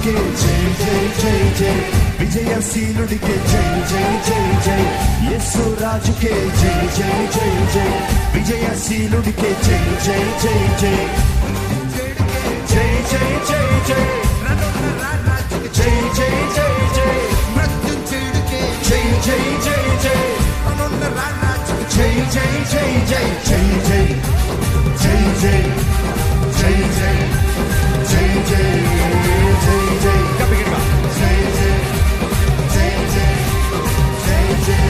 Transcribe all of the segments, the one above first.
రాజుకే జై జై జై జై, విజయశీలుడికే జై జై జై జై, యేసు రాజుకే జై జై జై జై, విజయశీలుడికే జై జై జై జై, జై జై జై జై, జై జై జై జై, మృత్యుంజయుడికే జై జై జై జై, జై జై జై జై, జై జై జై జై, జై జై జై జై జై జై, గట్టిగా జై జై జై జై జై జై.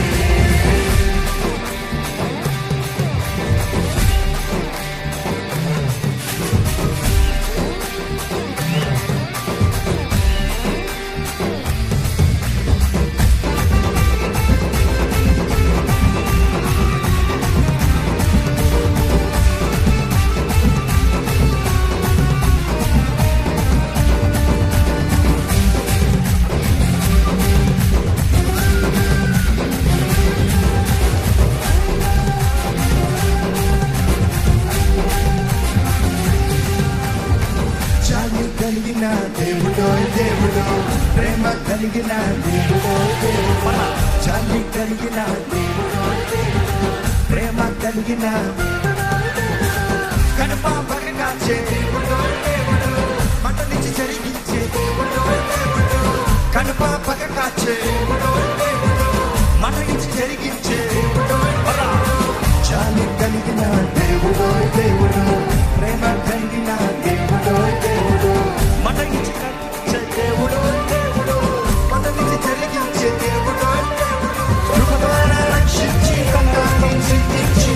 కలిగిన దేవుడో దేవుడో, ప్రేమ కలిగిన దేవుడో దేవుడో, జాలి కలిగిన దేవుడో దేవుడో, ప్రేమ కలిగిన కనుప పగకాచే దేవుడో దేవుడో, మంట నుంచి జరిగించే దేవుడో దేవుడో, కనుప పగకాచే దేవుడో దేవుడో, మంట నుంచి జరిగించే దేవుడో దేవుడో, జాలి కలిగిన దేవుడో దేవుడో, ప్రేమ కలిగిన దేవుడో దేవుడో, మంట నుంచి జరిగించే దేవుడో దేవుడో, మంట నుంచి జరిగించే దేవుడో దేవుడో, కృప ద్వారా రక్షించి కన్నాన్ని సిద్ధించి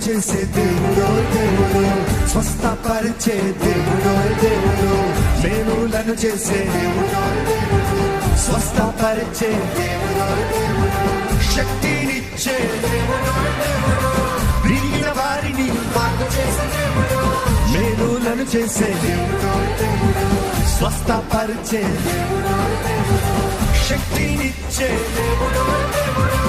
చేసే దేవుడో దేవుడో, స్వస్థపరిచే దేవుడో దేవుడో, మేలులను చేసే దేవుడో దేవుడో, స్వస్థపరిచే దేవుడో దేవుడో, శక్తినిచ్చే దేవుడో దేవుడో, విరిగిన వారిని బాగు చేసే దేవుడో, మేలులను చేసే దేవుడో దేవుడో, స్వస్థపరిచే దేవుడో దేవుడో, శక్తినిచ్చే దేవుడో దేవుడో,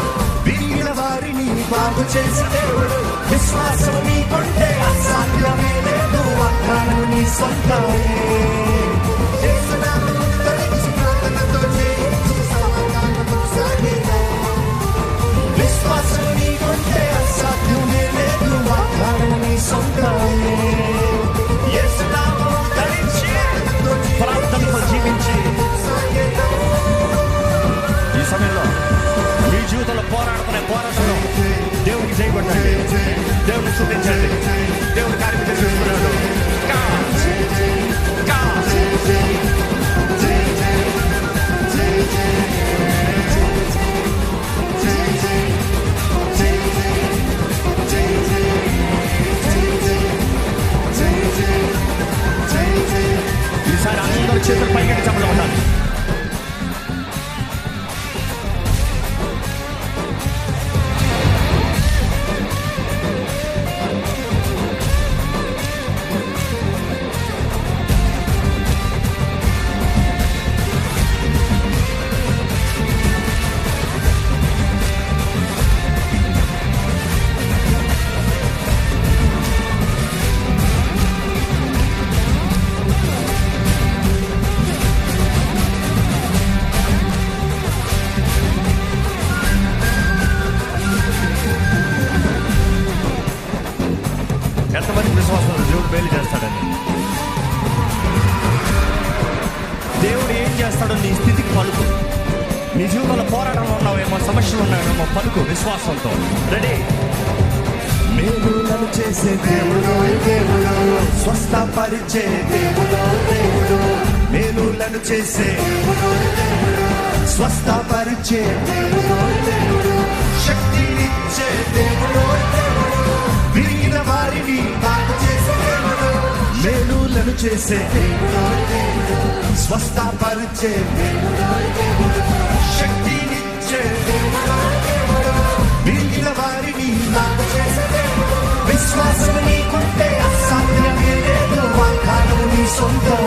విరిగిన వారిని బాగు చేసే దేవుడు. విశ్వాసం నీకుంటే అసాధ్యమే లేదు, వాగ్దానం నీ సొంతమే. విశ్వాసం నీకుంటే అసాధ్యమే లేదు, వాగ్దానం నీ సొంతమే. యేసునామం ధరించి ప్రార్థనతో జీవించి ఈ సమయంలో మీ జీవితంలో పోరాడుతున్న పోరాటంలో దేవునికి చేయబడ్డాడు. దేవుని స్తుతించండి, దేవుని కార్యం చేస్తున్నాడు. ఈసారి అందరూ చేతులు పైకి చెప్పడం ఉండాలి. ఎంతమంది విశ్వాసం దేవుడు మేలు చేస్తాడని? దేవుడు ఏం చేస్తాడో నీ స్థితికి పలుకు. నీ జీవితంలో పోరాటంలో ఉన్నావేమో, సమస్యలు ఉన్నావేమో, పలుకు విశ్వాసంతో. రెడీ? మేలులను చేసే దేవుడు, దేవుడు స్వస్థపరిచే దేవుడు, దేవుడు మేలులను చేసే స్వస్థపరిచే దేవుడు, దేవుడు శక్తినిచ్చే దేవుడు, దేవుడు విరిగిన వారిని బాగు చేసే దేవుడు. మేలులను చేసే దేవుడు, దేవుడు స్వస్థపరిచే దేవుడు, దేవుడు శక్తినిచ్చే దేవుడు, దేవుడు విరిగిన వారిని బాగు చేసే దేవుడు. విశ్వాసం నీకుంటే అసాధ్యమే లేదు, వాగ్దానం నీ సొంతం.